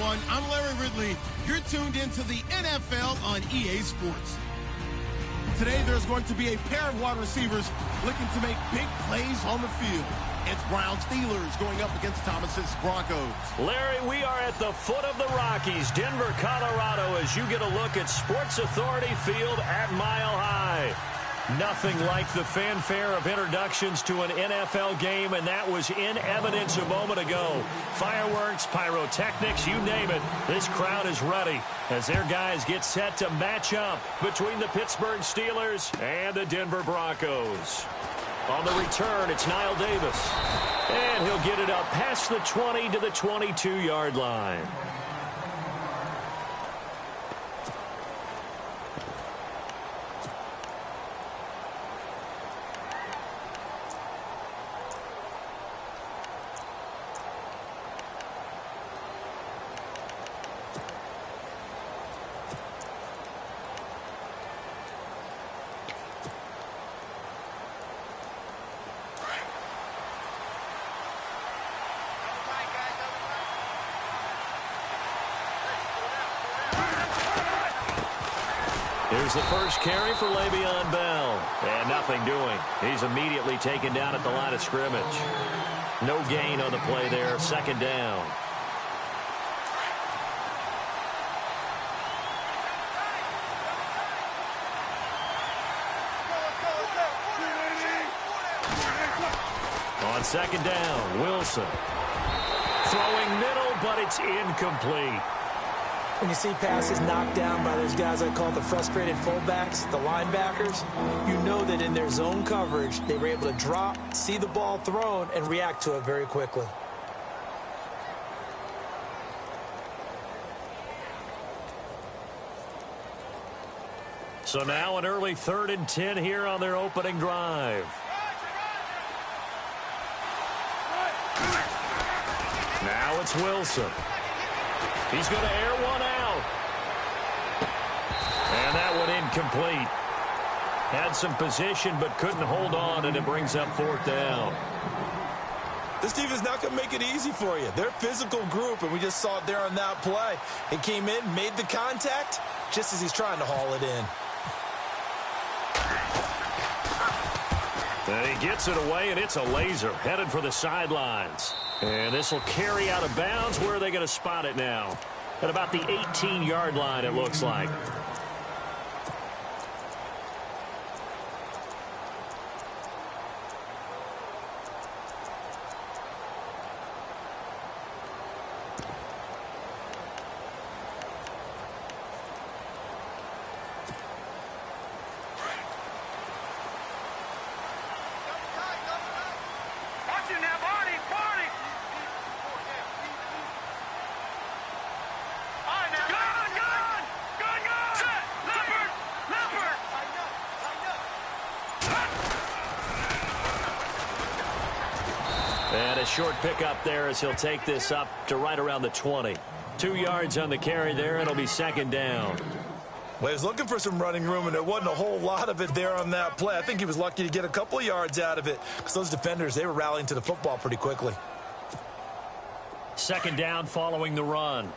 everyone. I'm Larry Ridley. You're tuned into the NFL on EA Sports. Today, there's going to be a pair of wide receivers looking to make big plays on the field. It's Browns Steelers going up against Thomas's Broncos. Larry, we are at the foot of the Rockies, Denver, Colorado, as you get a look at Sports Authority Field at Mile High. Nothing like the fanfare of introductions to an NFL game, and that was in evidence a moment ago. Fireworks, pyrotechnics, you name it. This crowd is ready as their guys get set to match up between the Pittsburgh Steelers and the Denver Broncos. On the return, it's Niall Davis. And he'll get it up past the 20 to the 22-yard line. Here's the first carry for Le'Veon Bell. And nothing doing. He's immediately taken down at the line of scrimmage. No gain on the play there. Second down. On second down, Wilson. Throwing middle, but it's incomplete. When you see passes knocked down by those guys I call the frustrated fullbacks, the linebackers, you know that in their zone coverage, they were able to drop, see the ball thrown, and react to it very quickly. So now an early 3rd and 10 here on their opening drive. Now it's Wilson. He's going to air one out. And that one incomplete. Had some position but couldn't hold on, and it brings up 4th down. This team is not going to make it easy for you. They're a physical group, and we just saw it there on that play. He came in, made the contact, just as he's trying to haul it in. And he gets it away, and it's a laser headed for the sidelines. And this will carry out of bounds. Where are they going to spot it now? At about the 18-yard line, it looks like. And a short pickup there as he'll take this up to right around the 20. 2 yards on the carry there. It'll be second down. Well, he was looking for some running room, and there wasn't a whole lot of it there on that play. I think he was lucky to get a couple of yards out of it because those defenders, they were rallying to the football pretty quickly. Second down following the run.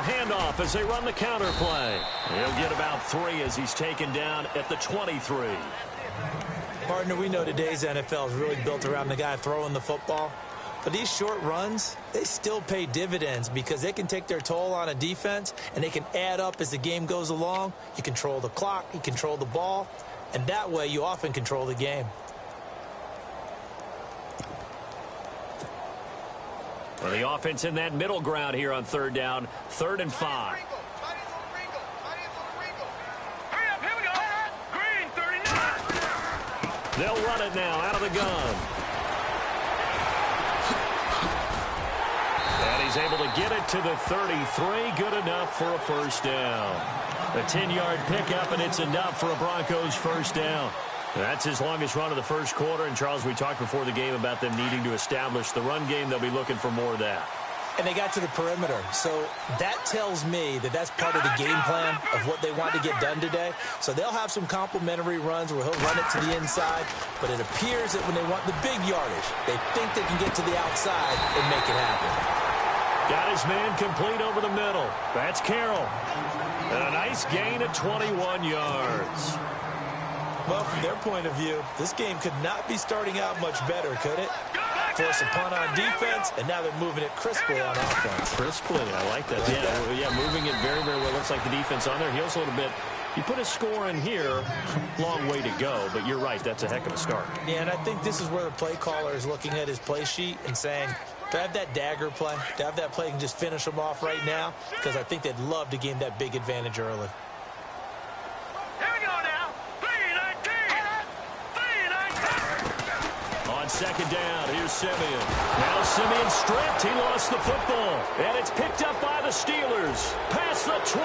Handoff as they run the counter play. He'll get about 3 as he's taken down at the 23. Partner, we know today's NFL is really built around the guy throwing the football. But these short runs, they still pay dividends because they can take their toll on a defense and they can add up as the game goes along. You control the clock, you control the ball, and that way you often control the game. Well, the offense in that middle ground here on 3rd down, 3rd and 5. They'll run it now out of the gun. And he's able to get it to the 33. Good enough for a first down. A 10-yard pickup, and it's enough for a Broncos first down. That's his longest run of the first quarter. And, Charles, we talked before the game about them needing to establish the run game. They'll be looking for more of that. And they got to the perimeter. So that tells me that that's part of the game plan of what they want to get done today. So they'll have some complementary runs where he'll run it to the inside. But it appears that when they want the big yardage, they think they can get to the outside and make it happen. Got his man complete over the middle. That's Carroll. And a nice gain of 21 yards. Well, from their point of view, this game could not be starting out much better, could it? Force a punt on defense, and now they're moving it crisply on offense. Crisply, I like that. Yeah, moving it very, very well. Looks like the defense on their heels a little bit. You put a score in here, long way to go, but you're right, that's a heck of a start. Yeah, and I think this is where the play caller is looking at his play sheet and saying, do I have that dagger play? Do I have that play and just finish them off right now? Because I think they'd love to gain that big advantage early. Second down, here's Simeon. Now Simeon stripped, he lost the football. And it's picked up by the Steelers. Past the 20,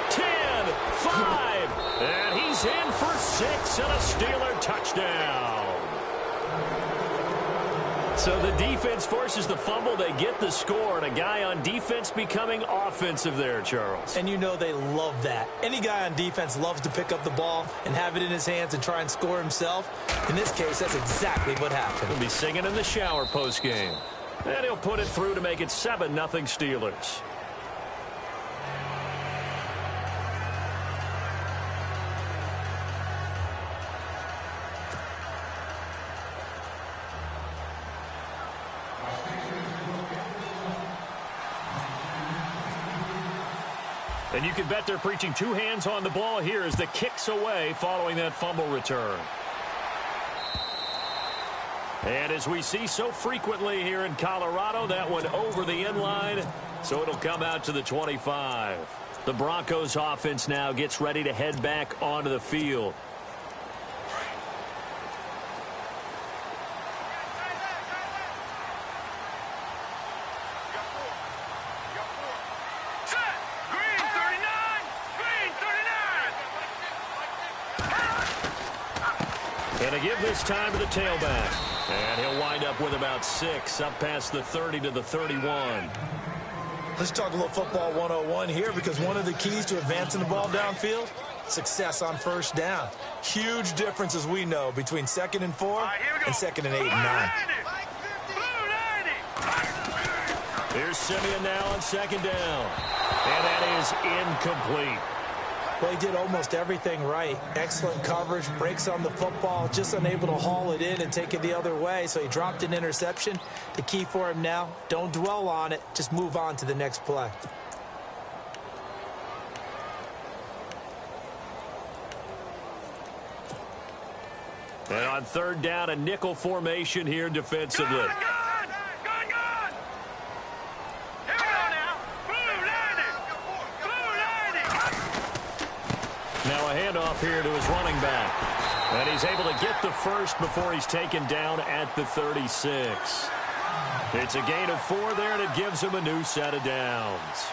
10, 5. And he's in for 6 and a Steeler touchdown. So the defense forces the fumble, they get the score, and a guy on defense becoming offensive there, Charles. And you know they love that. Any guy on defense loves to pick up the ball and have it in his hands and try and score himself. In this case, that's exactly what happened. He'll be singing in the shower post-game. And he'll put it through to make it 7-0 Steelers. And you can bet they're preaching 2 hands on the ball here as the kick's away following that fumble return. And as we see so frequently here in Colorado, that one over the end line, so it'll come out to the 25. The Broncos offense now gets ready to head back onto the field. And a give this time to the tailback. And he'll wind up with about 6, up past the 30 to the 31. Let's talk a little football 101 here, because one of the keys to advancing the ball downfield, success on first down. Huge difference, as we know, between 2nd and 4 and 2nd and 8 and 9. Here's Simeon now on 2nd down. And that is incomplete. Well, he did almost everything right. Excellent coverage, breaks on the football, just unable to haul it in and take it the other way, so he dropped an interception. The key for him now, don't dwell on it, just move on to the next play. And on 3rd down, a nickel formation here defensively. Now a handoff here to his running back. And he's able to get the first before he's taken down at the 36. It's a gain of 4 there, and it gives him a new set of downs.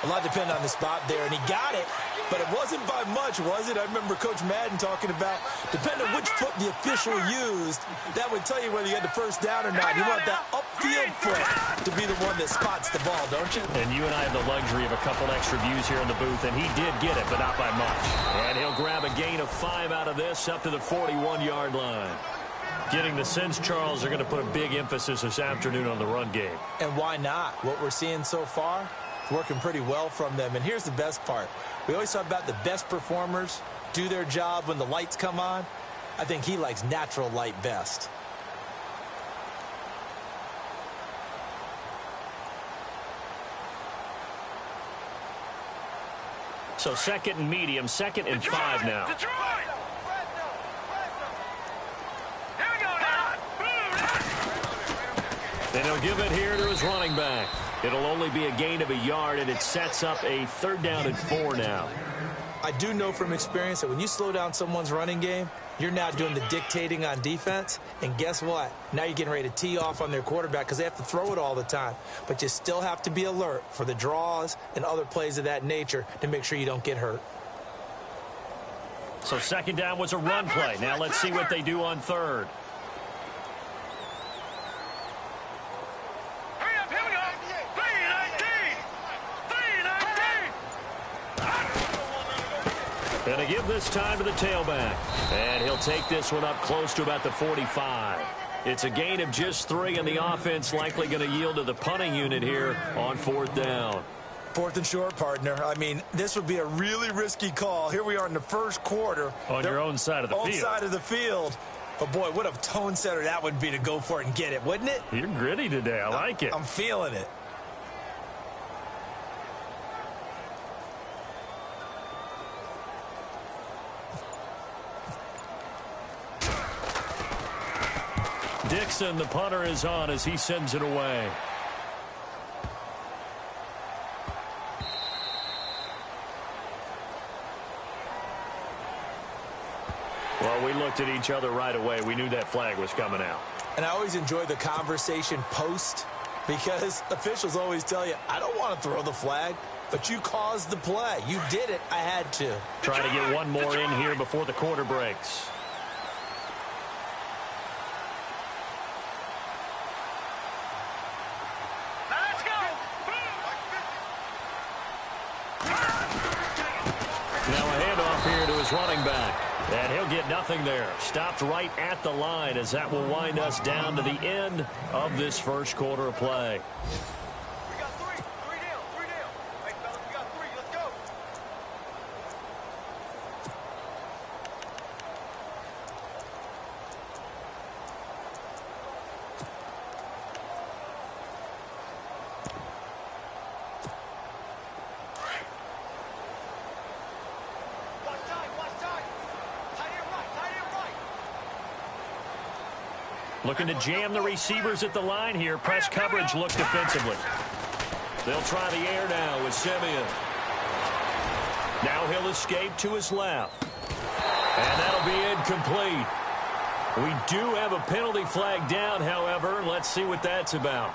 A lot depend on the spot there, and he got it, but it wasn't by much, was it? I remember Coach Madden talking about, depending on which foot the official used, that would tell you whether you had the first down or not. You want that upfield foot to be the one that spots the ball, don't you? And you and I have the luxury of a couple extra views here in the booth, and he did get it, but not by much. And he'll grab a gain of 5 out of this up to the 41-yard line. Getting the sense, Charles, are going to put a big emphasis this afternoon on the run game. And why not? What we're seeing so far, working pretty well from them. And here's the best part. We always talk about the best performers do their job when the lights come on. I think he likes natural light best. So 2nd and medium, 2nd and 5 now. And he'll give it here to his running back. It'll only be a gain of a yard, and it sets up a 3rd down and 4 now. I do know from experience that when you slow down someone's running game, you're now doing the dictating on defense. And guess what? Now you're getting ready to tee off on their quarterback because they have to throw it all the time. But you still have to be alert for the draws and other plays of that nature to make sure you don't get hurt. So 2nd down was a run play. Now let's see what they do on 3rd. And they give this time to the tailback. And he'll take this one up close to about the 45. It's a gain of just 3, and the offense likely going to yield to the punting unit here on 4th down. 4th and short, partner. I mean, this would be a really risky call. Here we are in the first quarter. On your own side of the field. Own side of the field. But, boy, what a tone setter that would be to go for it and get it, wouldn't it? You're gritty today. I like it. I'm feeling it. Dixon, the punter, is on as he sends it away. Well, we looked at each other right away. We knew that flag was coming out. And I always enjoy the conversation post because officials always tell you, I don't want to throw the flag, but you caused the play. You did it. I had to. Try to get one more in here before the quarter breaks. Now a handoff here to his running back. And he'll get nothing there. Stopped right at the line as that will wind us down to the end of this first quarter of play. We got three down. Hey, fellas, we got 3. Let's go. Watch time. Tight end right. Looking to jam the receivers at the line here. Press coverage look defensively. They'll try the air now with Simeon. Now he'll escape to his left. And that'll be incomplete. We do have a penalty flag down, however. Let's see what that's about.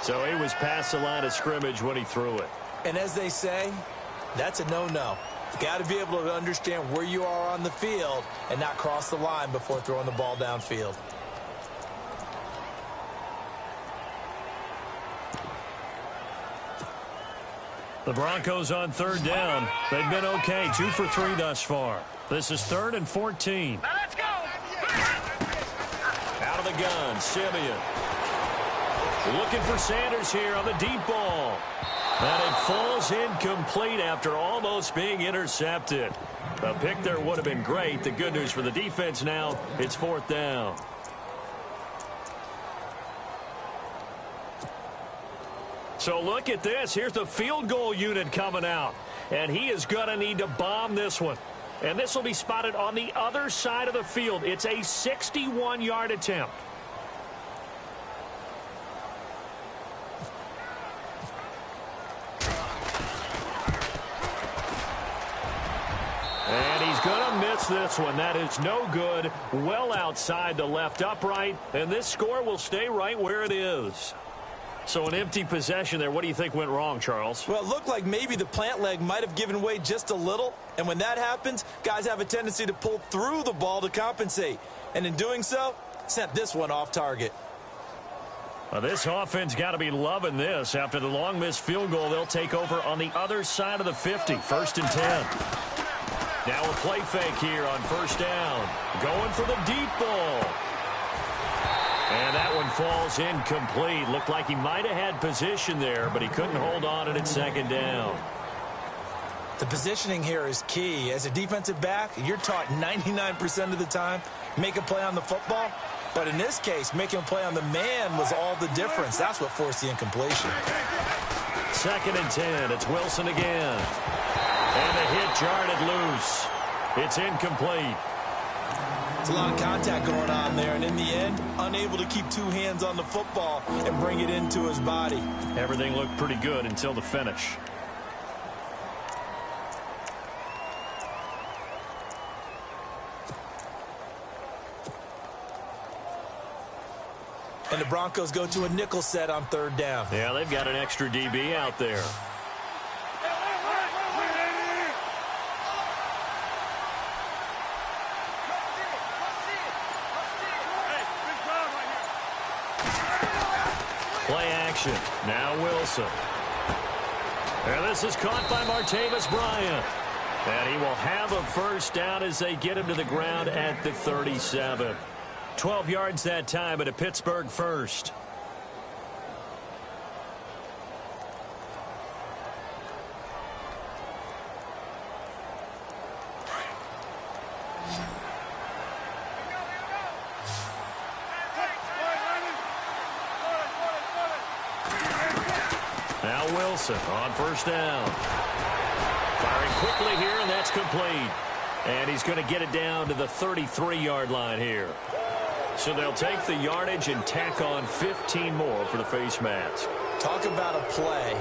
So he was past the line of scrimmage when he threw it. And as they say, that's a no-no. Got to be able to understand where you are on the field and not cross the line before throwing the ball downfield. The Broncos on 3rd down. They've been okay. 2 for 3 thus far. This is 3rd and 14. Now let's go. Out of the gun, Simeon. Looking for Sanders here on the deep ball. And it falls incomplete after almost being intercepted. A pick there would have been great. The good news for the defense now, it's 4th down. So look at this. Here's the field goal unit coming out. And he is going to need to bomb this one. And this will be spotted on the other side of the field. It's a 61-yard attempt. And he's going to miss this one. That is no good. Well outside the left upright. And this score will stay right where it is. So an empty possession there. What do you think went wrong, Charles? Well, it looked like maybe the plant leg might have given way just a little. And when that happens, guys have a tendency to pull through the ball to compensate. And in doing so, sent this one off target. Well, this offense got to be loving this. After the long missed field goal, they'll take over on the other side of the 50. 1st and 10. Now a play fake here on 1st down. Going for the deep ball. And that one falls incomplete. Looked like he might have had position there, but he couldn't hold on at 2nd down. The positioning here is key. As a defensive back, you're taught 99% of the time, make a play on the football. But in this case, making a play on the man was all the difference. That's what forced the incompletion. 2nd and 10. It's Wilson again. And the hit jarred it loose. It's incomplete. It's a lot of contact going on there, and in the end, unable to keep 2 hands on the football and bring it into his body. Everything looked pretty good until the finish. And the Broncos go to a nickel set on 3rd down. Yeah, they've got an extra DB out there. Play action. Now Wilson. And this is caught by Martavis Bryant. And he will have a first down as they get him to the ground at the 37. 12 yards that time at a Pittsburgh first. Now Wilson on first down. Firing quickly here, and that's complete. And he's going to get it down to the 33-yard line here. So they'll take the yardage and tack on 15 more for the face mask. Talk about a play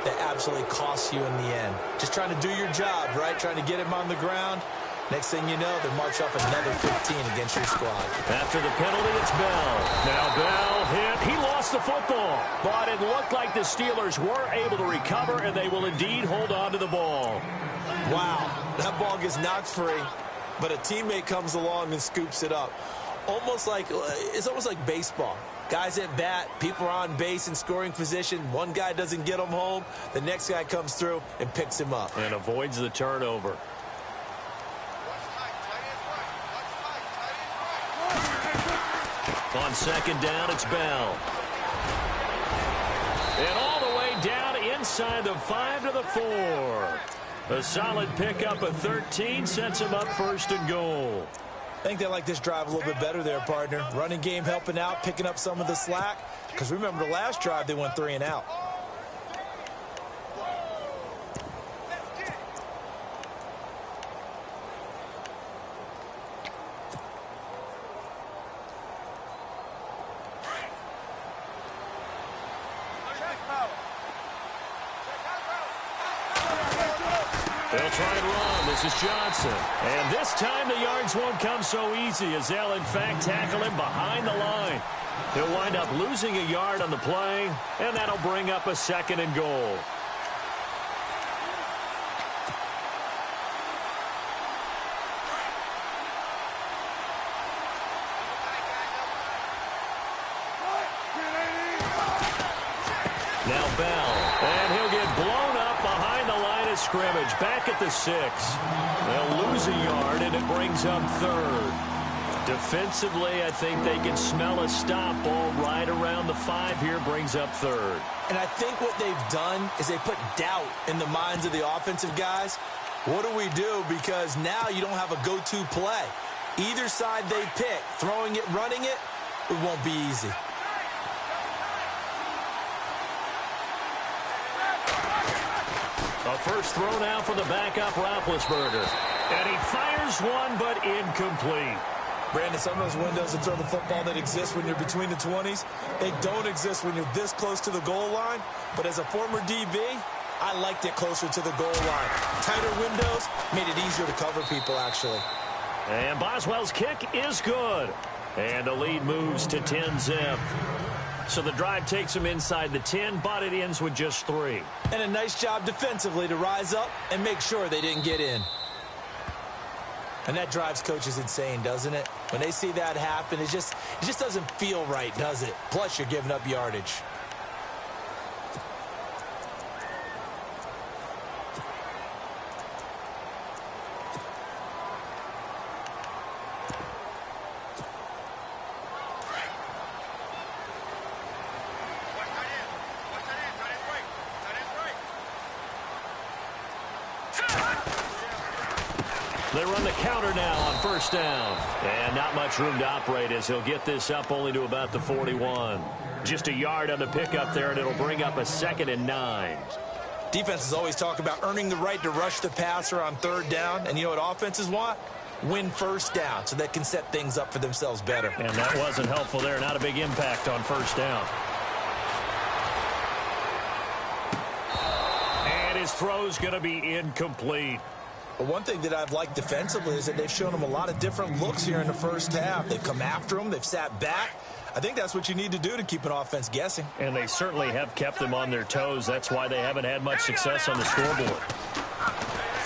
that absolutely costs you in the end. Just trying to do your job, right? Trying to get him on the ground. Next thing you know, they march up another 15 against your squad. After the penalty, it's Bell. Now Bell hit. He lost the football. But it looked like the Steelers were able to recover, and they will indeed hold on to the ball. Wow, that ball gets knocked free, but a teammate comes along and scoops it up. It's almost like baseball. Guys at bat, people are on base in scoring position. One guy doesn't get him home. The next guy comes through and picks him up. And avoids the turnover. On second down, it's Bell. And all the way down inside the 5 to the 4. A solid pickup of 13 sets him up first and goal. I think they like this drive a little bit better there, partner. Running game helping out, picking up some of the slack. Because remember the last drive, they went 3 and out. They'll try and run. This is Johnson. And this time the yards won't come so easy as they'll, in fact, tackle him behind the line. He'll wind up losing a yard on the play, and that'll bring up a second and goal. Now Bell, and he'll get blown up behind the line of scrimmage, back at the 6. They'll lose a yard, and it brings up third. Defensively, I think they can smell a stop ball right around the 5 here, brings up third. And I think what they've done is they put doubt in the minds of the offensive guys. What do we do? Because now you don't have a go-to play. Either side they pick, throwing it, running it, it won't be easy. A first throw now for the backup Roethlisberger. And he fires one, but incomplete. Brandon, some of those windows to throw the football that exist when you're between the 20s, they don't exist when you're this close to the goal line. But as a former DB, I liked it closer to the goal line. Tighter windows made it easier to cover people, actually. And Boswell's kick is good. And the lead moves to 10-zip. So the drive takes him inside the 10, but it ends with just 3. And a nice job defensively to rise up and make sure they didn't get in. And that drives coaches insane, doesn't it? When they see that happen, it just doesn't feel right, does it? Plus, you're giving up yardage. They run the counter now on first down. And not much room to operate as he'll get this up only to about the 41. Just a yard on the pickup there, and it'll bring up a 2nd and 9. Defenses always talk about earning the right to rush the passer on third down. And you know what offenses want? Win first down so they can set things up for themselves better. And that wasn't helpful there. Not a big impact on first down. And his throw's going to be incomplete. But one thing that I've liked defensively is that they've shown them a lot of different looks here in the first half. They've come after them. They've sat back. I think that's what you need to do to keep an offense guessing. And they certainly have kept them on their toes. That's why they haven't had much success on the scoreboard.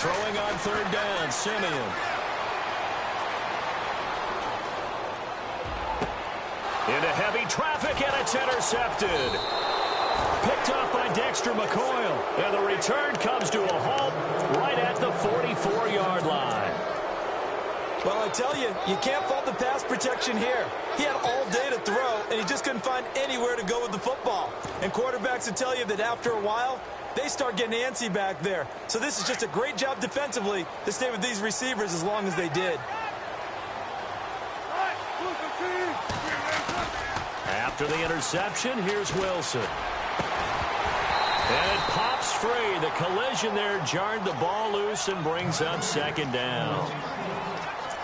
Throwing on third down, Simeon. Into heavy traffic, and it's intercepted. Picked up by Dexter McCoyle. And the return comes to a halt right at the 44-yard line. Well, I tell you, you can't fault the pass protection here. He had all day to throw, and he just couldn't find anywhere to go with the football. And quarterbacks will tell you that after a while, they start getting antsy back there. So this is just a great job defensively to stay with these receivers as long as they did. After the interception, here's Wilson. And it pops free. The collision there jarred the ball loose and brings up second down.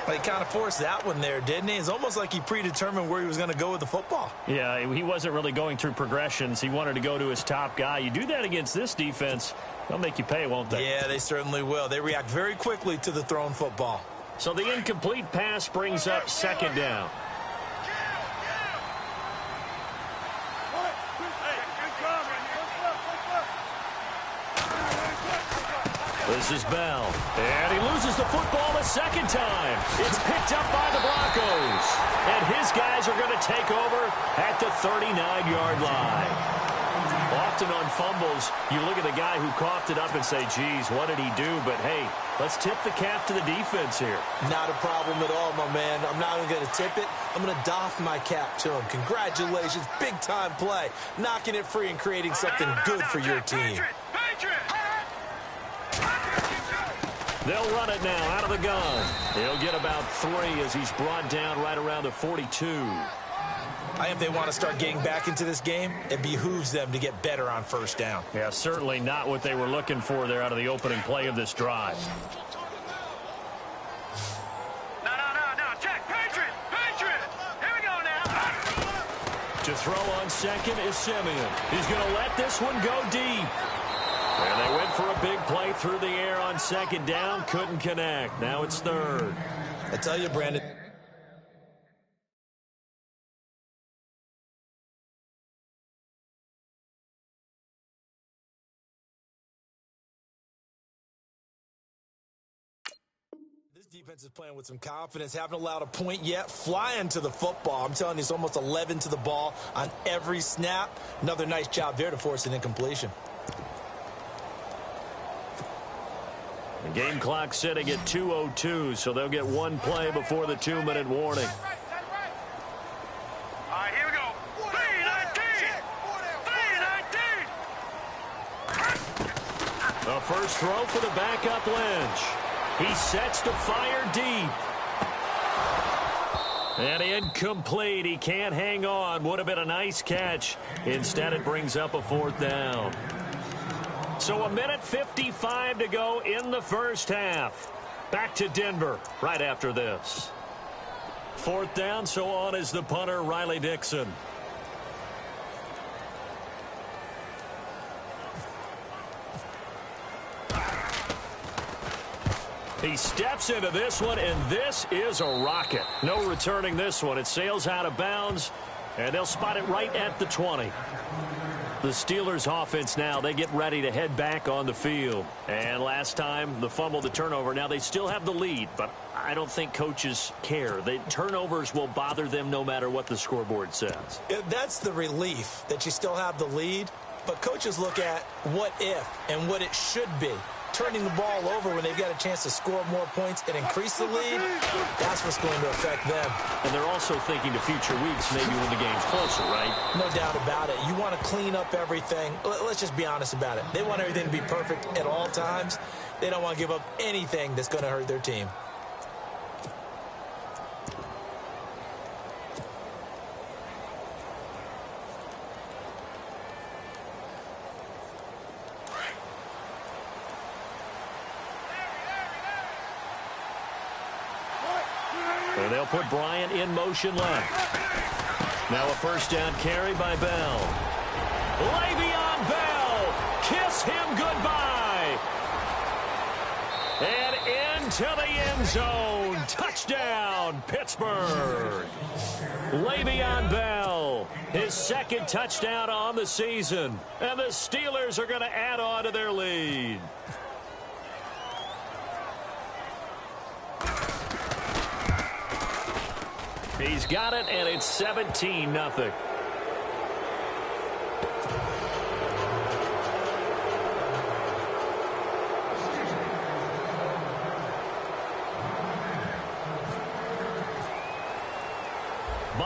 Well, he kind of forced that one there, didn't he? It's almost like he predetermined where he was going to go with the football. Yeah, he wasn't really going through progressions. He wanted to go to his top guy. You do that against this defense, they'll make you pay, won't they? Yeah, they certainly will. They react very quickly to the thrown football. So the incomplete pass brings up second down. This is Bell, and he loses the football a second time. It's picked up by the Broncos, and his guys are going to take over at the 39-yard line. Often on fumbles, you look at the guy who coughed it up and say, geez, what did he do? But, hey, let's tip the cap to the defense here. Not a problem at all, my man. I'm not even going to tip it. I'm going to doff my cap to him. Congratulations, big-time play. Knocking it free and creating something good for your team. They'll run it now out of the gun. He'll get about 3 as he's brought down right around the 42. I think they want to start getting back into this game. It behooves them to get better on first down. Yeah, certainly not what they were looking for there out of the opening play of this drive. No. Check. Patriot. Here we go now. To throw on second is Simeon. He's going to let this one go deep. And they went for a big play through the air on second down. Couldn't connect. Now it's third. I tell you, Brandon. This defense is playing with some confidence. Haven't allowed a point yet. Flying to the football. I'm telling you, it's almost 11 to the ball on every snap. Another nice job there to force an incompletion. The game clock sitting at 2:02, so they'll get one play before the 2-minute warning. All right, here we go. 3-19. The first throw for the backup Lynch. He sets to fire deep. And incomplete. He can't hang on. Would have been a nice catch. Instead, it brings up a fourth down. So 1:55 to go in the first half. Back to Denver right after this. Fourth down, so on is the punter, Riley Dixon. He steps into this one, and this is a rocket. No returning this one. It sails out of bounds, and they'll spot it right at the 20. The Steelers offense now, they get ready to head back on the field. And last time, the fumble, the turnover. Now they still have the lead, but I don't think coaches care. The turnovers will bother them no matter what the scoreboard says. That's the relief that you still have the lead. But coaches look at what if and what it should be. Turning the ball over when they've got a chance to score more points and increase the lead, that's what's going to affect them. And they're also thinking to future weeks, maybe when the game's closer, right? No doubt about it. You want to clean up everything. Let's just be honest about it. They want everything to be perfect at all times. They don't want to give up anything that's going to hurt their team. And they'll put Bryant in motion left. Now a first down carry by Bell. Le'Veon Bell, kiss him goodbye. And into the end zone. Touchdown, Pittsburgh. Le'Veon Bell, his second touchdown on the season. And the Steelers are going to add on to their lead. He's got it, and it's 17-0.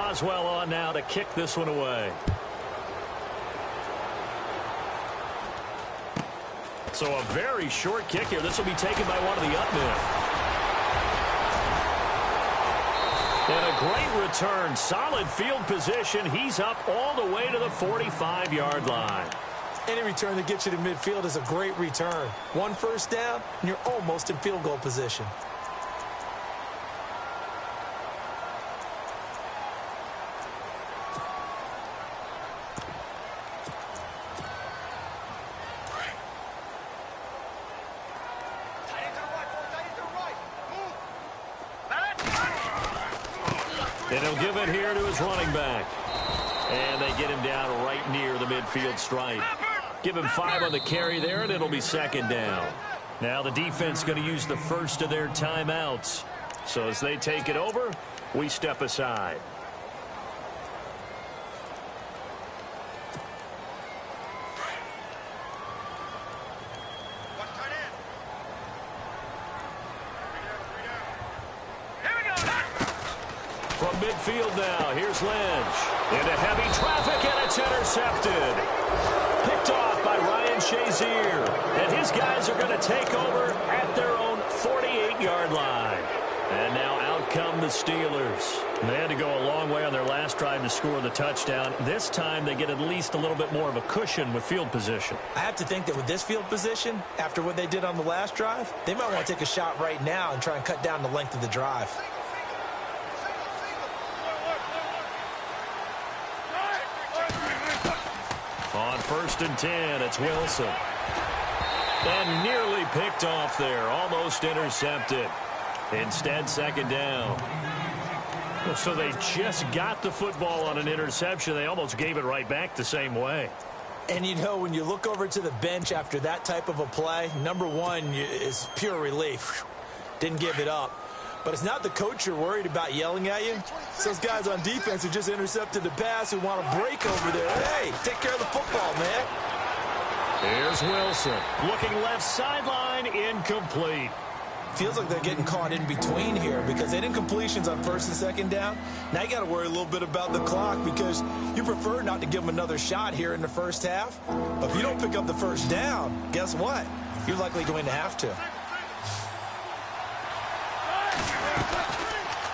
Boswell on now to kick this one away. So a very short kick here. This will be taken by one of the up men. And a great return. Solid field position. He's up all the way to the 45-yard line. Any return that gets you to midfield is a great return. One first down, and you're almost in field goal position. And he'll give it here to his running back. And they get him down right near the midfield stripe. Give him 5 on the carry there, and it'll be second down. Now the defense going to use the first of their timeouts. So as they take it over, we step aside. From midfield now, here's Lynch. Into heavy traffic, and it's intercepted. Picked off by Ryan Shazier. And his guys are going to take over at their own 48-yard line. And now out come the Steelers. They had to go a long way on their last drive to score the touchdown. This time they get at least a little bit more of a cushion with field position. I have to think that with this field position, after what they did on the last drive, they might want to take a shot right now and try and cut down the length of the drive. On 1st and 10, it's Wilson. And nearly picked off there, almost intercepted. Instead, second down. So they just got the football on an interception. They almost gave it right back the same way. And, you know, when you look over to the bench after that type of a play, number one is pure relief. Didn't give it up. But it's not the coach you're worried about yelling at you. It's those guys on defense who just intercepted the pass who want to break over there. Hey, take care of the football, man. Here's Wilson. Looking left sideline, incomplete. Feels like they're getting caught in between here because they didn't completions on 1st and 2nd down. Now you got to worry a little bit about the clock because you prefer not to give them another shot here in the first half. But if you don't pick up the first down, guess what? You're likely going to have to.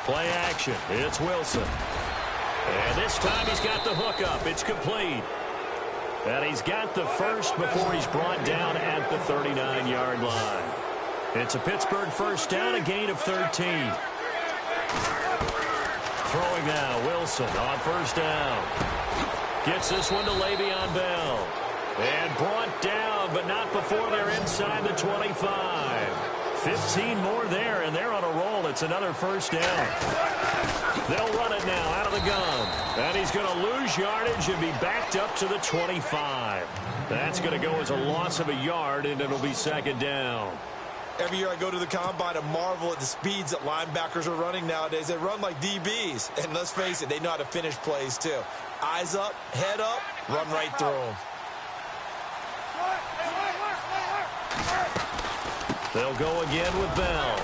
Play action. It's Wilson. And this time he's got the hook up. It's complete. And he's got the first before he's brought down at the 39-yard line. It's a Pittsburgh first down, a gain of 13. Throwing now, Wilson on 1st down. Gets this one to Le'Veon Bell. And brought down, but not before they're inside the 25. 15 more there, and they're on a roll. It's another first down. They'll run it now out of the gun. And he's going to lose yardage and be backed up to the 25. That's going to go as a loss of a yard, and it'll be second down. Every year I go to the combine and marvel at the speeds that linebackers are running nowadays. They run like DBs. And let's face it, they know how to finish plays too. Eyes up, head up, run right through them. They'll go again with Bell.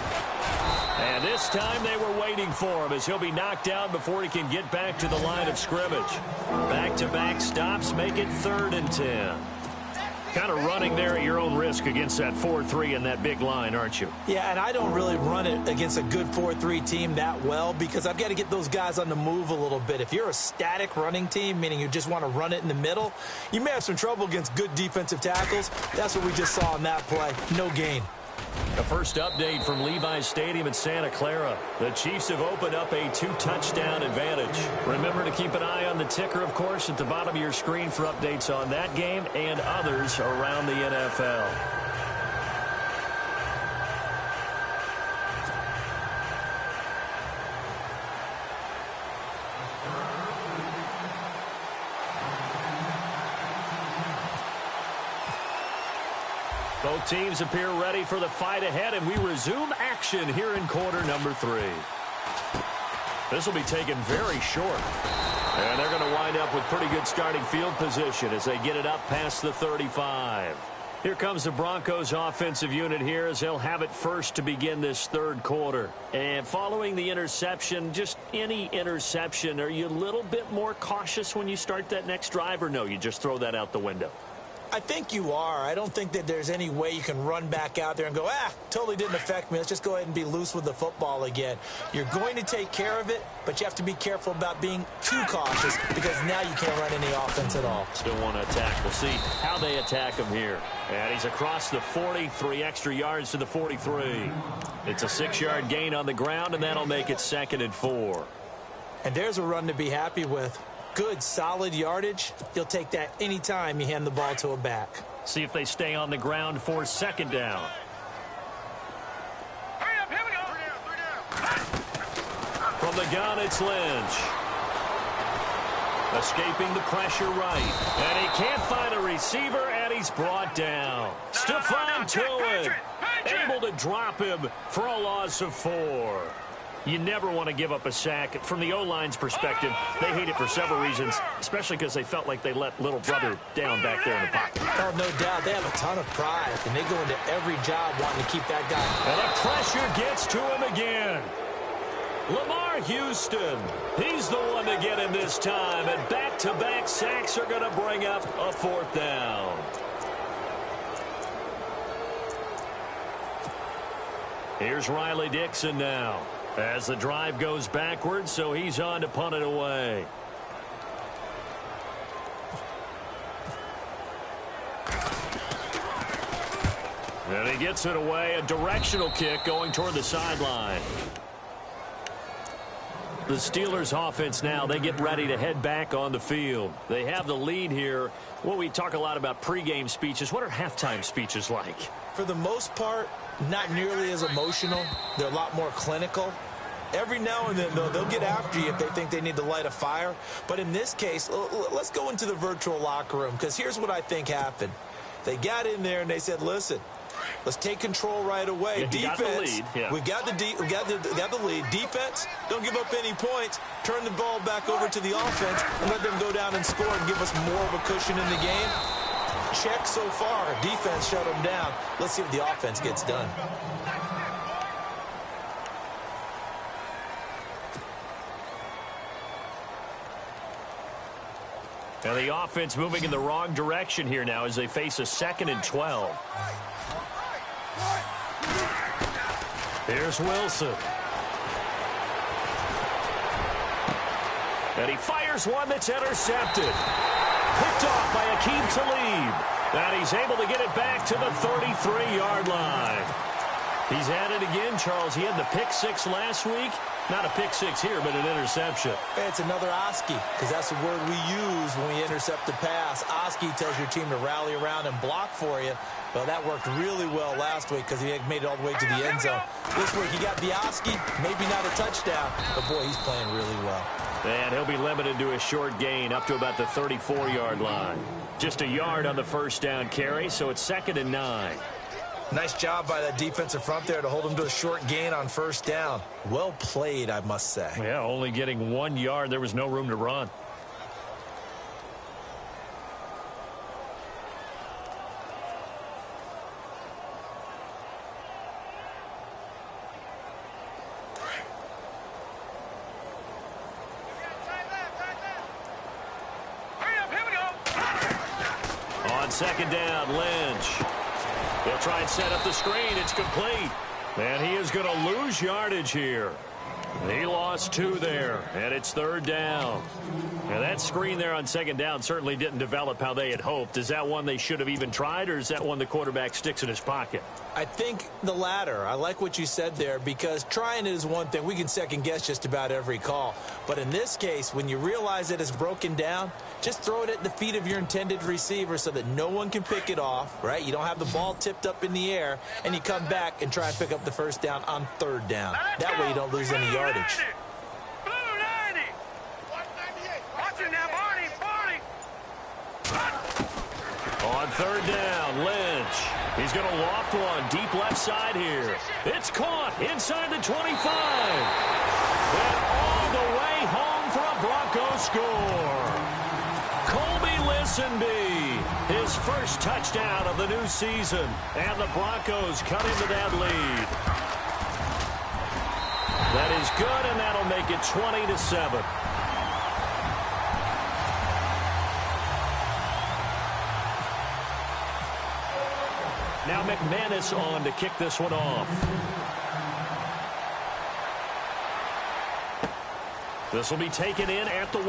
And this time they were waiting for him as he'll be knocked down before he can get back to the line of scrimmage. Back-to-back stops make it 3rd and 10. Kind of running there at your own risk against that 4-3 and that big line, aren't you? Yeah, and I don't really run it against a good 4-3 team that well because I've got to get those guys on the move a little bit. If you're a static running team, meaning you just want to run it in the middle, you may have some trouble against good defensive tackles. That's what we just saw in that play. No gain. The first update from Levi's Stadium in Santa Clara. The Chiefs have opened up a 2-touchdown advantage. Remember to keep an eye on the ticker, of course, at the bottom of your screen for updates on that game and others around the NFL. Both teams appear ready for the fight ahead, and we resume action here in quarter number 3. This will be taken very short. And they're going to wind up with pretty good starting field position as they get it up past the 35. Here comes the Broncos offensive unit here as they'll have it first to begin this third quarter. And following the interception, just any interception, are you a little bit more cautious when you start that next drive, or no, you just throw that out the window? I think you are. I don't think that there's any way you can run back out there and go, totally didn't affect me. Let's just go ahead and be loose with the football again. You're going to take care of it, but you have to be careful about being too cautious because now you can't run any offense at all. Still want to attack. We'll see how they attack him here. And he's across the 40, 3 extra yards to the 43. It's a 6-yard gain on the ground, and that'll make it 2nd and 4. And there's a run to be happy with. Good, solid yardage. You'll take that anytime you hand the ball to a back. See if they stay on the ground for 2nd down. Hurry up, here we go. 3 down. From the gun, it's Lynch. Escaping the pressure right. And he can't find a receiver, and he's brought down. Stephon Tuitt able to drop him for a loss of 4. You never want to give up a sack. From the O-line's perspective, they hate it for several reasons, especially because they felt like they let little brother down back there in the pocket. Oh, no doubt. They have a ton of pride, and they go into every job wanting to keep that guy. And the pressure gets to him again. Lamar Houston, he's the one to get him this time, and back-to-back sacks are going to bring up a 4th down. Here's Riley Dixon now. As the drive goes backwards, so he's on to punt it away. And he gets it away, a directional kick going toward the sideline. The Steelers offense now, they get ready to head back on the field. They have the lead here. Well, we talk a lot about pregame speeches. What are halftime speeches like? For the most part, not nearly as emotional. They're a lot more clinical. Every now and then, though, they'll get after you if they think they need to light a fire. But in this case, let's go into the virtual locker room, because here's what I think happened. They got in there and they said, listen, let's take control right away. Yeah, Defense, we got the lead. Defense, don't give up any points. Turn the ball back over to the offense and let them go down and score and give us more of a cushion in the game. Check so far. Defense shut them down. Let's see if the offense gets done. And the offense moving in the wrong direction here now as they face a 2nd and 12. Here's Wilson. And he fires one that's intercepted. Picked off by Akeem Talib. And he's able to get it back to the 33-yard line. He's at it again, Charles. He had the pick 6 last week. Not a pick 6 here, but an interception. It's another Oski, because that's the word we use when we intercept the pass. Oski tells your team to rally around and block for you. Well, that worked really well last week because he had made it all the way to the end zone. This week, he got the Oski, maybe not a touchdown, but, boy, he's playing really well. And he'll be limited to a short gain up to about the 34-yard line. Just a yard on the 1st down carry, so it's 2nd and 9. Nice job by that defensive front there to hold him to a short gain on 1st down. Well played, I must say. Yeah, only getting 1 yard. There was no room to run. Hurry up, here we go. On 2nd down, Lynch. They'll try and set up the screen. It's complete. And he is going to lose yardage here. He lost 2 there, and it's 3rd down. Now, that screen there on 2nd down certainly didn't develop how they had hoped. Is that one they should have even tried, or is that one the quarterback sticks in his pocket? I think the latter. I like what you said there, because trying it is one thing. We can second-guess just about every call. But in this case, when you realize that it's broken down, just throw it at the feet of your intended receiver so that no one can pick it off, right? You don't have the ball tipped up in the air, and you come back and try and pick up the 1st down on 3rd down. That way you don't lose any yardage. Blue 90. 198. Watch it now, Barney. On 3rd down, Lynch. He's going to loft one deep left side here. It's caught inside the 25. And all the way home for a Broncos score. Colby Lynch this and be his first touchdown of the new season. And the Broncos cut into that lead. That is good, and that'll make it 20-7. Now McManus on to kick this one off. This will be taken in at the 1.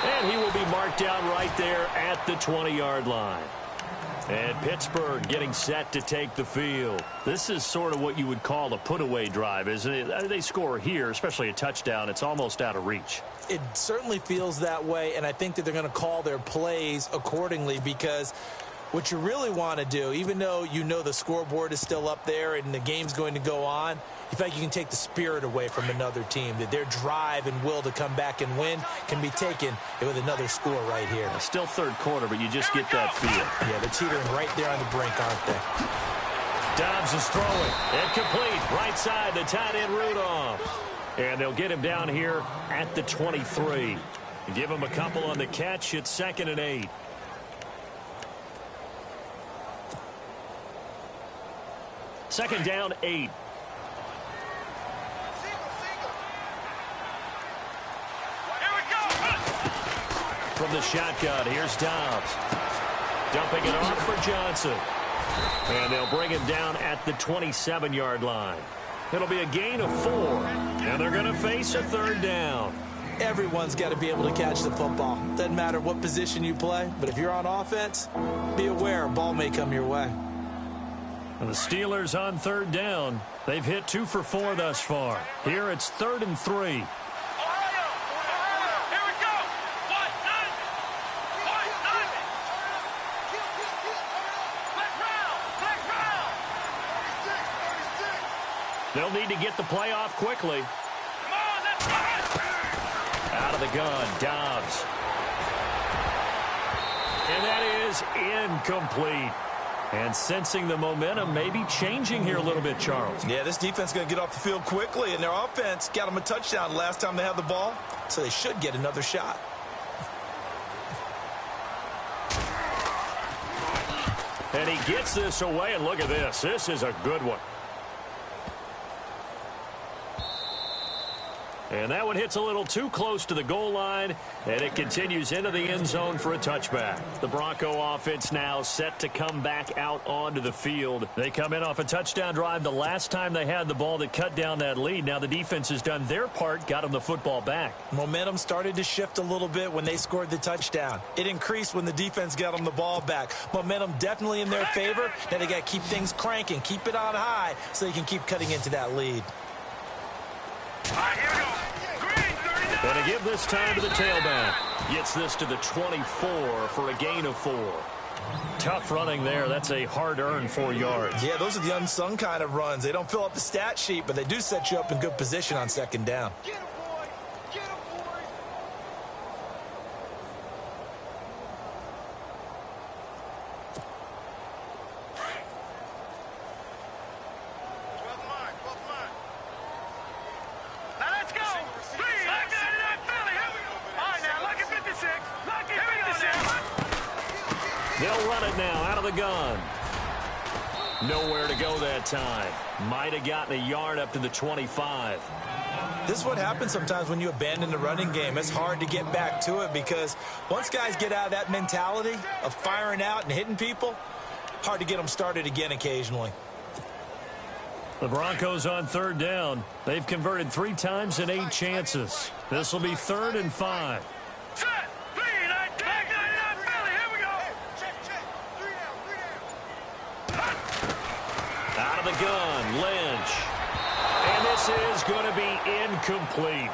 And he will be marked down right there at the 20-yard line. And Pittsburgh getting set to take the field. This is sort of what you would call a put-away drive, isn't it? They score here, especially a touchdown. It's almost out of reach. It certainly feels that way, and I think that they're going to call their plays accordingly, because what you really want to do, even though you know the scoreboard is still up there and the game's going to go on, you feel like you can take the spirit away from another team, that their drive and will to come back and win can be taken with another score right here. Still third quarter, but you just get that feel. Yeah, they're teetering right there on the brink, aren't they? Dobbs is throwing. Incomplete. Right side, the tight end Rudolph. And they'll get him down here at the 23. Give him a couple on the catch. It's 2nd and 8. Second down, 8. From the shotgun, here's Dobbs. Dumping it off for Johnson. And they'll bring him down at the 27-yard line. It'll be a gain of 4. And they're going to face a 3rd down. Everyone's got to be able to catch the football. Doesn't matter what position you play, but if you're on offense, be aware a ball may come your way. And the Steelers on 3rd down. They've hit 2 for 4 thus far. Here it's 3rd and 3. They'll need to get the play off quickly. Out of the gun, Dobbs. And that is incomplete. And sensing the momentum may be changing here a little bit, Charles. Yeah, this defense is going to get off the field quickly, and their offense got them a touchdown last time they had the ball, so they should get another shot. And he gets this away, and look at this. This is a good one. And that one hits a little too close to the goal line, and it continues into the end zone for a touchback. The Bronco offense now set to come back out onto the field. They come in off a touchdown drive the last time they had the ball that cut down that lead. Now the defense has done their part, got them the football back. Momentum started to shift a little bit when they scored the touchdown. It increased when the defense got them the ball back. Momentum definitely in their favor. Now they got to keep things cranking, keep it on high so they can keep cutting into that lead. All right, here we go. And to give this time to the tailback. Gets this to the 24 for a gain of 4. Tough running there. That's a hard-earned 4 yards. Yeah, those are the unsung kind of runs. They don't fill up the stat sheet, but they do set you up in good position on 2nd down. Get him, boy. Get him, boy. Now let's go. Please. Lock that in that Philly. All right, now, lock it 56. Lock it 56. They'll run it now out of the gun. Nowhere to go that time. Might have gotten a yard up to the 25. This is what happens sometimes when you abandon the running game. It's hard to get back to it because once guys get out of that mentality of firing out and hitting people, hard to get them started again occasionally. The Broncos on 3rd down. They've converted 3 times in 8 chances. This will be 3rd and 5. Set. Lead. I take that in that Philly. Here we go. Check. 3 down. Out of the gun, Lynch. And this is going to be incomplete.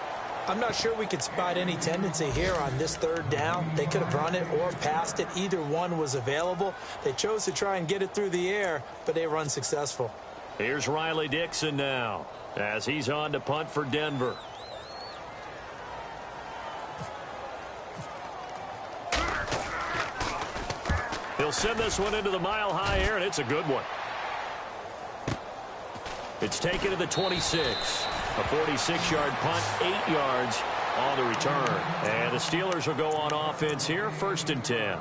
I'm not sure we could spot any tendency here on this 3rd down. They could have run it or passed it. Either one was available. They chose to try and get it through the air, but they were unsuccessful. Here's Riley Dixon now as he's on to punt for Denver. He'll send this one into the mile-high air, and it's a good one. It's taken to the 26. A 46-yard punt, 8 yards. on the return. And the Steelers will go on offense here, 1st and 10.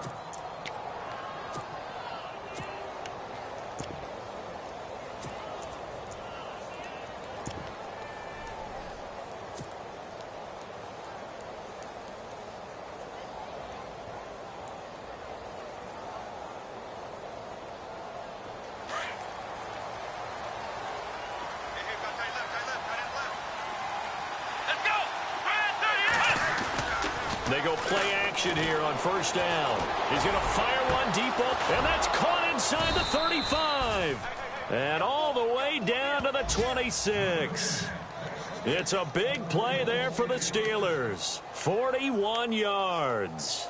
They go play action here on 1st down. He's going to fire one deep up, and that's caught inside the 35. And all the way down to the 26. It's a big play there for the Steelers. 41 yards.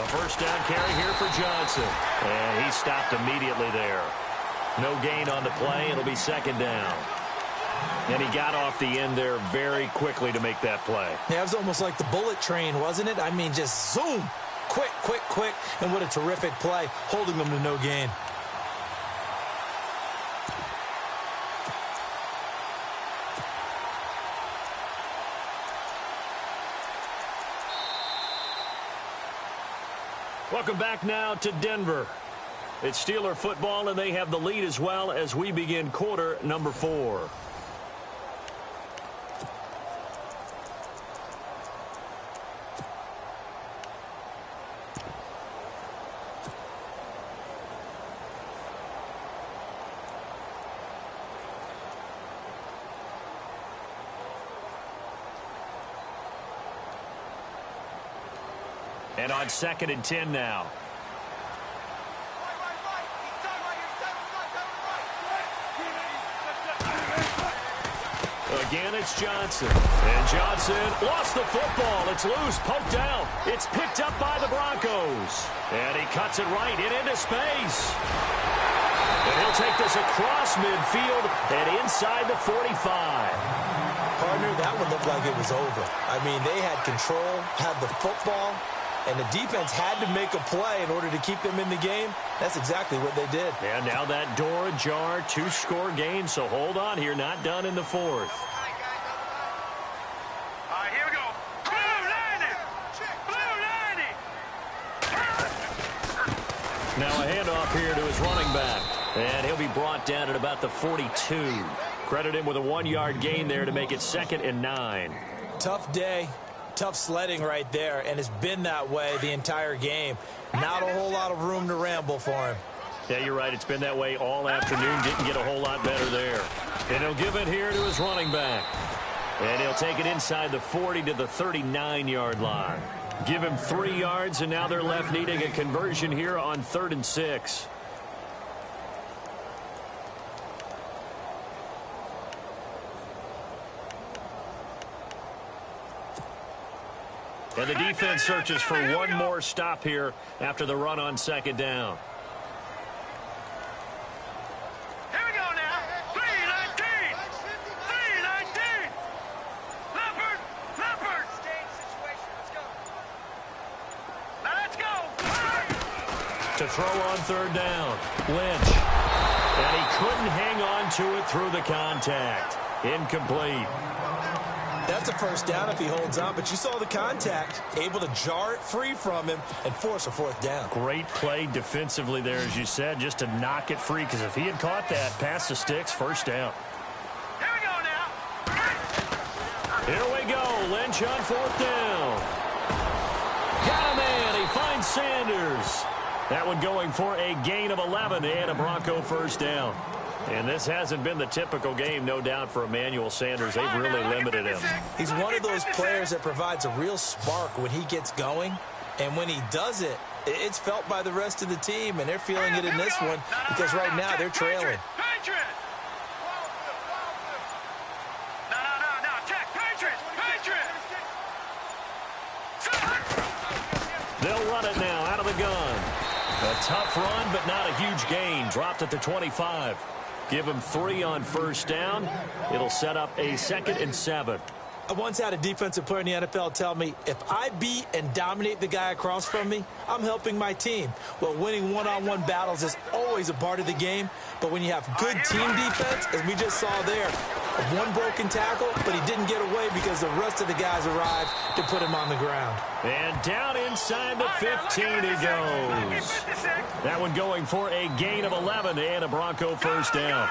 First down carry here for Johnson. And he stopped immediately there. No gain on the play. It'll be 2nd down. And he got off the end there very quickly to make that play. Yeah, it was almost like the bullet train, wasn't it? I mean, just zoom. Quick, quick, quick. And what a terrific play, holding them to no gain. Welcome back now to Denver. It's Steeler football, and they have the lead as well as we begin quarter number 4. And on 2nd and 10 now. Again, it's Johnson. And Johnson lost the football. It's loose, poked out. It's picked up by the Broncos. And he cuts it right into space. And he'll take this across midfield and inside the 45. Partner, that one looked like it was over. I mean, they had control, had the football, and the defense had to make a play in order to keep them in the game. That's exactly what they did. And now that door ajar, 2-score game, so hold on here, not done in the 4th. All right, here we go. Blue 90! Blue 90! Now a handoff here to his running back. And he'll be brought down at about the 42. Credit him with a 1-yard gain there to make it 2nd and 9. Tough day. Tough sledding right there, and it's been that way the entire game. Not a whole lot of room to ramble for him. Yeah, you're right. It's been that way all afternoon. Didn't get a whole lot better there. And he'll give it here to his running back. And he'll take it inside the 40 to the 39-yard line. Give him 3 yards, and now they're left needing a conversion here on 3rd and 6. And the defense searches for one more stop here after the run on 2nd down. Here we go now. 319! 319! Leopard! Leopard! Now let's go! To throw on 3rd down, Lynch. And he couldn't hang on to it through the contact. Incomplete. That's a 1st down if he holds on, but you saw the contact, able to jar it free from him and force a 4th down. Great play defensively there, as you said, just to knock it free, because if he had caught that, past the sticks, 1st down. Here we go now. Here we go, Lynch on 4th down. Got a man, he finds Sanders. That one going for a gain of 11 and a Bronco 1st down. And this hasn't been the typical game, no doubt, for Emmanuel Sanders. They've really limited him. He's one of those players that provides a real spark when he gets going. And when he does it, it's felt by the rest of the team. And they're feeling it in this one because right now they're trailing. Patriot! No, check. Patriot! Patriot! They'll run it now out of the gun. A tough run, but not a huge gain. Dropped at the 25. Give him 3 on first down. It'll set up a 2nd and 7. I once had a defensive player in the NFL tell me, if I beat and dominate the guy across from me, I'm helping my team. Well, winning one-on-one battles is always a part of the game, but when you have good team defense, as we just saw there, one broken tackle, but he didn't get away because the rest of the guys arrived to put him on the ground. And down inside the 15 he goes. That one going for a gain of 11 and a Bronco first down.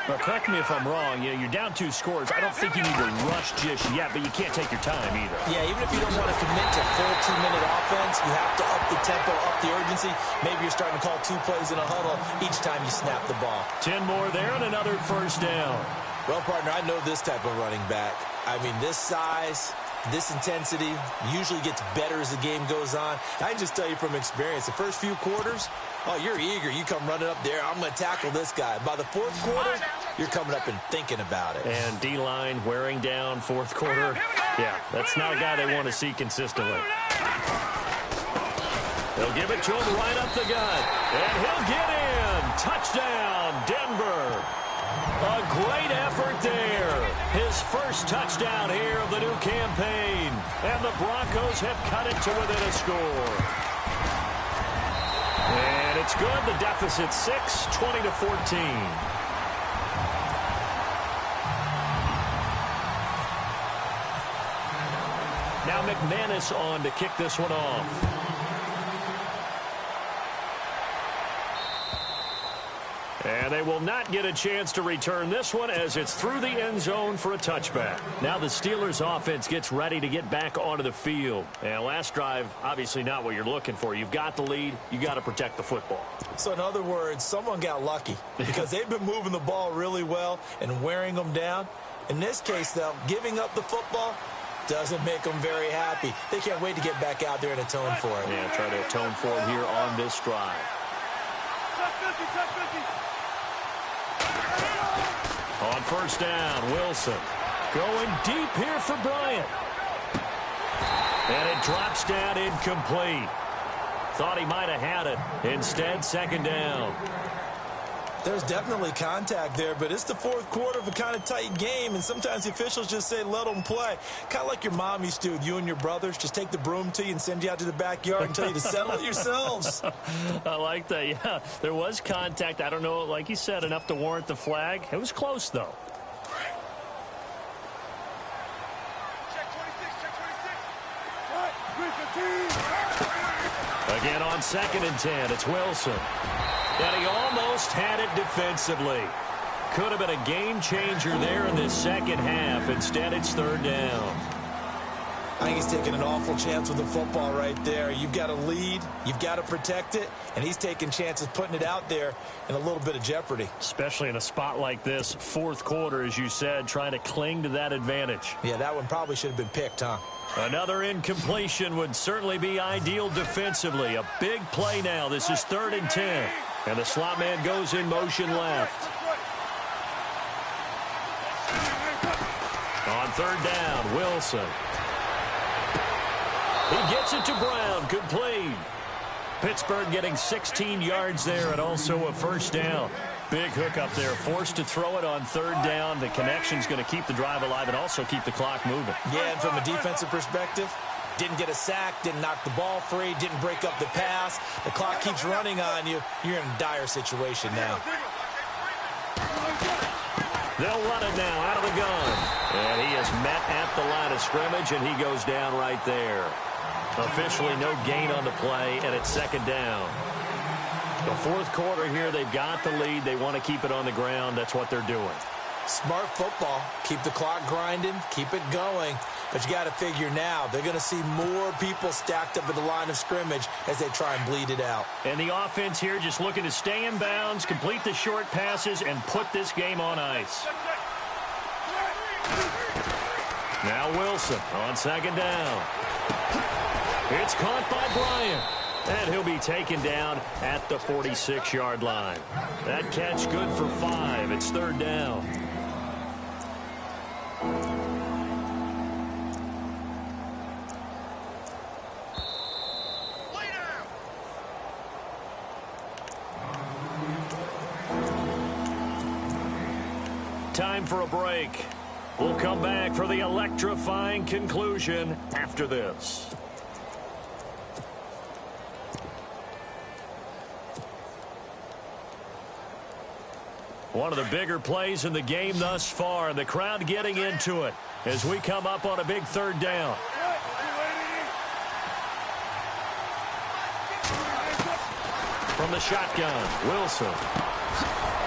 But correct me if I'm wrong, you're down 2 scores. I don't think you need to rush just yet, but you can't take your time either. Yeah, even if you don't want to commit to full 2-minute offense, you have to up the tempo, up the urgency. Maybe you're starting to call 2 plays in a huddle each time you snap the ball. 10 more there and another first down. Well, partner, I know this type of running back. I mean, this size, this intensity usually gets better as the game goes on. I can just tell you from experience, the first few quarters, oh, you're eager. You come running up there. I'm going to tackle this guy. By the 4th quarter, you're coming up and thinking about it. And D-line wearing down 4th quarter. Yeah, that's not a guy they want to see consistently. They'll give it to him right up the gut. And he'll get in. Touchdown, Denver. A great effort there. His first touchdown here of the new campaign. And the Broncos have cut it to within a score. And it's good. The deficit 6, 20-14. Now McManus on to kick this one off. And they will not get a chance to return this one as it's through the end zone for a touchback. Now the Steelers offense gets ready to get back onto the field. And last drive, obviously not what you're looking for. You've got the lead. You got to protect the football. So in other words, someone got lucky because they've been moving the ball really well and wearing them down. In this case, though, giving up the football doesn't make them very happy. They can't wait to get back out there and atone for it. Yeah, try to atone for it here on this drive. On first down, Wilson going deep here for Bryant. And it drops down incomplete. Thought he might have had it. Instead, 2nd down. There's definitely contact there, but it's the 4th quarter of a kind of tight game, and sometimes the officials just say, let them play. Kind of like your mom used to with you and your brothers. Just take the broom to you and send you out to the backyard and tell you to settle it yourselves. I like that, yeah. There was contact. I don't know, like you said, enough to warrant the flag. It was close, though. Again on 2nd and 10, it's Wilson. And he almost had it defensively. Could have been a game changer there in this second half. Instead, it's 3rd down. I think he's taking an awful chance with the football right there. You've got to lead. You've got to protect it. And he's taking chances putting it out there in a little bit of jeopardy. Especially in a spot like this, 4th quarter, as you said, trying to cling to that advantage. Yeah, that one probably should have been picked, huh? Another incompletion would certainly be ideal defensively. A big play now. This is 3rd and 10. And the slot man goes in motion left. On 3rd down, Wilson. He gets it to Brown, complete. Pittsburgh getting 16 yards there and also a first down. Big hook up there, forced to throw it on 3rd down. The connection's going to keep the drive alive and also keep the clock moving. Yeah, and from a defensive perspective, didn't get a sack, didn't knock the ball free, didn't break up the pass. The clock keeps running on you. You're in a dire situation now. They'll run it now out of the gun. And he is met at the line of scrimmage, and he goes down right there. Officially no gain on the play, and it's 2nd down. The 4th quarter here, they've got the lead. They want to keep it on the ground. That's what they're doing. Smart football. Keep the clock grinding. Keep it going. But you got to figure now, they're going to see more people stacked up at the line of scrimmage as they try and bleed it out. And the offense here just looking to stay in bounds, complete the short passes, and put this game on ice. Now Wilson on 2nd down. It's caught by Bryant. And he'll be taken down at the 46-yard line. That catch good for 5. It's 3rd down. time for a break. We'll come back for the electrifying conclusion after this. One of the bigger plays in the game thus far. The crowd getting into it as we come up on a big third down. From the shotgun, Wilson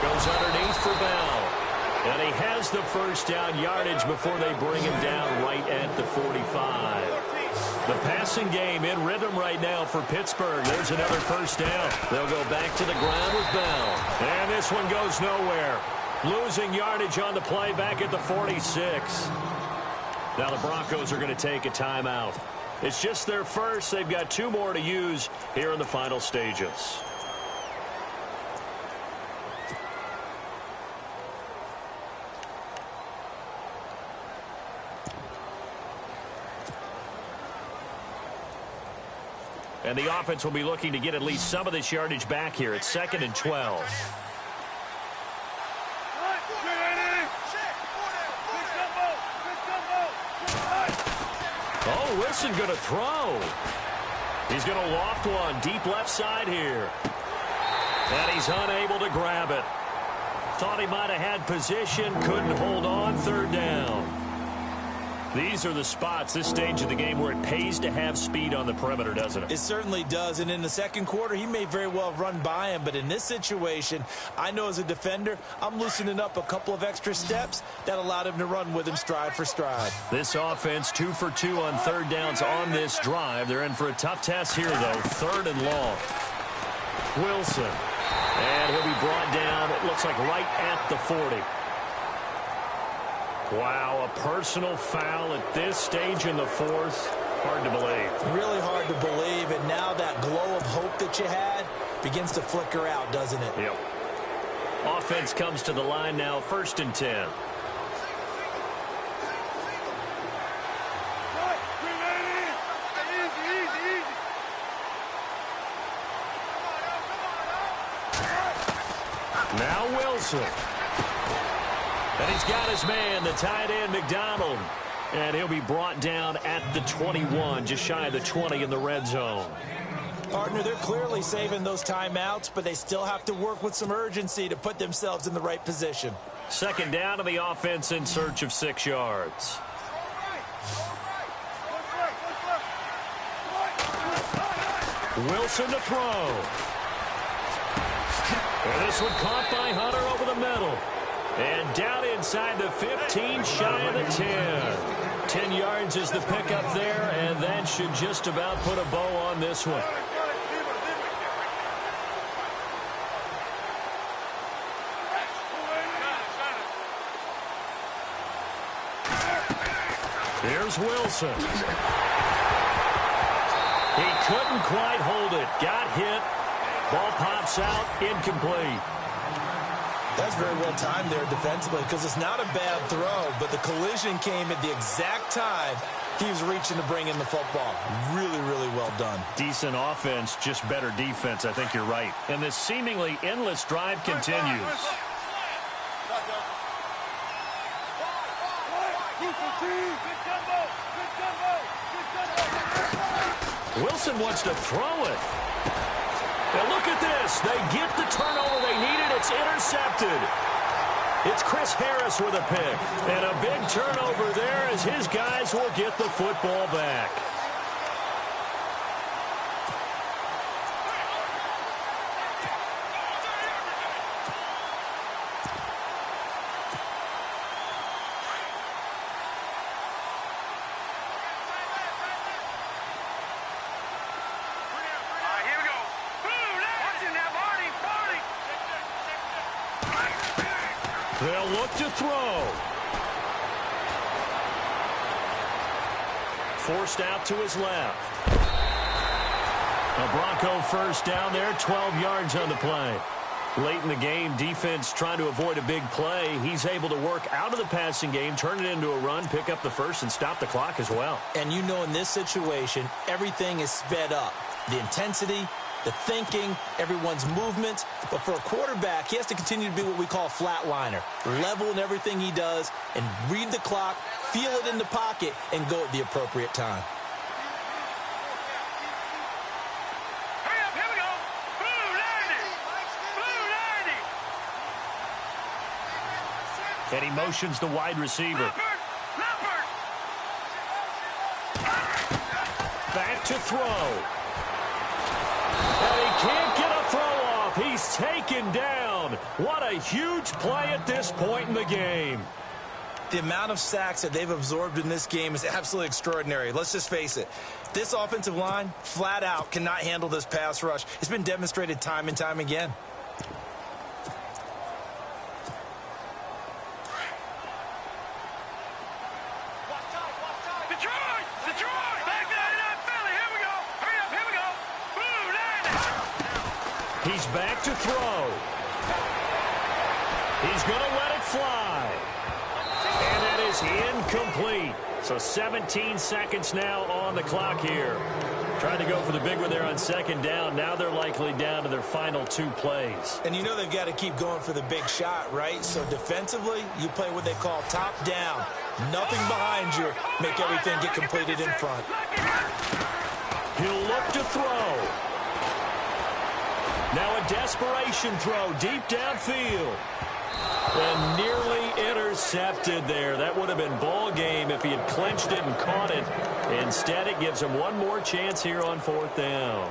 goes underneath for Bell. And he has the first down yardage before they bring him down right at the 45. The passing game in rhythm right now for Pittsburgh. There's another first down. They'll go back to the ground with Bell. And this one goes nowhere. Losing yardage on the play back at the 46. Now the Broncos are going to take a timeout. It's just their first. They've got 2 more to use here in the final stages. And the offense will be looking to get at least some of this yardage back here. It's 2nd and 12. Oh, Wilson going to throw. He's going to loft one deep left side here. And he's unable to grab it. Thought he might have had position, couldn't hold on, 3rd down. These are the spots, this stage of the game, where it pays to have speed on the perimeter, doesn't it? It certainly does, and in the second quarter, he may very well have run by him, but in this situation, I know as a defender, I'm loosening up a couple of extra steps that allowed him to run with him stride for stride. This offense, 2 for 2 on 3rd downs on this drive. They're in for a tough test here, though, 3rd and long. Wilson, and he'll be brought down, it looks like right at the 40. Wow, a personal foul at this stage in the 4th. Hard to believe. Really hard to believe, and now that glow of hope that you had begins to flicker out, doesn't it? Yep. Offense comes to the line now, 1st and 10. Now Wilson. And he's got his man, the tight end, McDonald. And he'll be brought down at the 21, just shy of the 20 in the red zone. Partner, they're clearly saving those timeouts, but they still have to work with some urgency to put themselves in the right position. 2nd down to the offense in search of 6 yards. Wilson to throw. And this one caught by Hunter over the middle. And down inside the 15, shy of the 10. 10 yards is the pickup there, and that should just about put a bow on this one. Here's Wilson. He couldn't quite hold it. Got hit. Ball pops out, incomplete. That's very well timed there defensively because it's not a bad throw, but the collision came at the exact time he was reaching to bring in the football. Really, really well done. Decent offense, just better defense. I think you're right. And this seemingly endless drive continues. Wilson wants to throw it. Now look at this. They get the turnover they needed. It's intercepted. It's Chris Harris with a pick. And a big turnover there as his guys will get the football back. They'll look to throw. Forced out to his left. A Bronco first down there, 12 yards on the play. Late in the game, defense trying to avoid a big play. He's able to work out of the passing game, turn it into a run, pick up the first, and stop the clock as well. And you know in this situation, everything is sped up. The intensity, the thinking, everyone's movements. But for a quarterback, he has to continue to be what we call a flatliner. Level in everything he does and read the clock, feel it in the pocket, and go at the appropriate time. Hurry up, here we go. Blue 90. Blue 90. And he motions the wide receiver. Leopard. Back to throw. And he can't get a throw off. He's taken down. What a huge play at this point in the game. The amount of sacks that they've absorbed in this game is absolutely extraordinary. Let's just face it. This offensive line, flat out, cannot handle this pass rush. It's been demonstrated time and time again. Detroit. Back 99 Philly. Here we go. Hurry up, here we go. Blue 90. He's back to throw. He's going to let it fly. And that is incomplete. So 17 seconds now on the clock here. Tried to go for the big one there on second down. Now they're likely down to their final 2 plays. And you know they've got to keep going for the big shot, right? So defensively, you play what they call top down. Nothing behind you. Make everything get completed in front. He'll look to throw. Now a desperation throw deep downfield. And nearly intercepted there. That would have been ball game if he had clinched it and caught it. Instead, it gives him one more chance here on 4th down.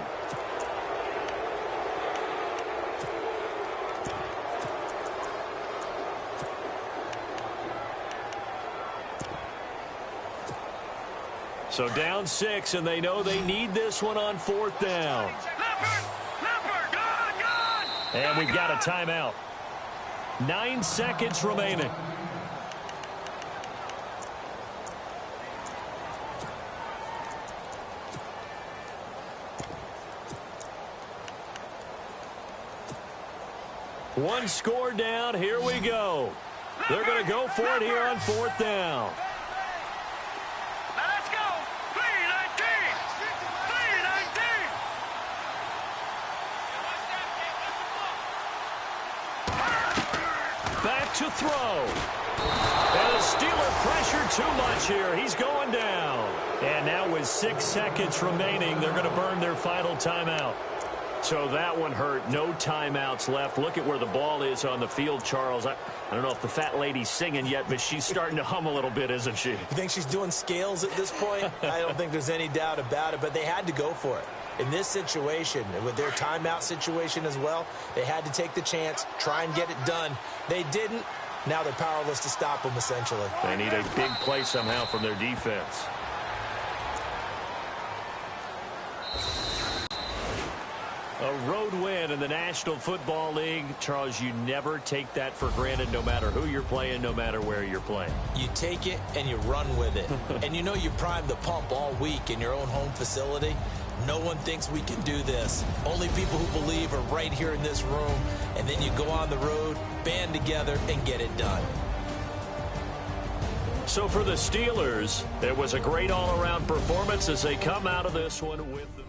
So down 6, and they know they need this one on 4th down. Leopard. Gone. And we've got a timeout. 9 seconds remaining. One score down. Here we go. They're going to go for it here on 4th down. Now let's go. 319. 319. Back to throw. And the Steeler pressure too much here. He's going down. And now with 6 seconds remaining, they're going to burn their final timeout. So that one hurt. No timeouts left. Look at where the ball is on the field, Charles. I don't know if the fat lady's singing yet, but she's starting to hum a little bit, isn't she? You think she's doing scales at this point? I don't think there's any doubt about it, but they had to go for it. In this situation, with their timeout situation as well, they had to take the chance, try and get it done. They didn't. Now they're powerless to stop them, essentially. They need a big play somehow from their defense. A road win in the National Football League. Charles, you never take that for granted, no matter who you're playing, no matter where you're playing. You take it and you run with it. And you know you primed the pump all week in your own home facility. No one thinks we can do this. Only people who believe are right here in this room. And then you go on the road, band together, and get it done. So for the Steelers, it was a great all-around performance as they come out of this one with the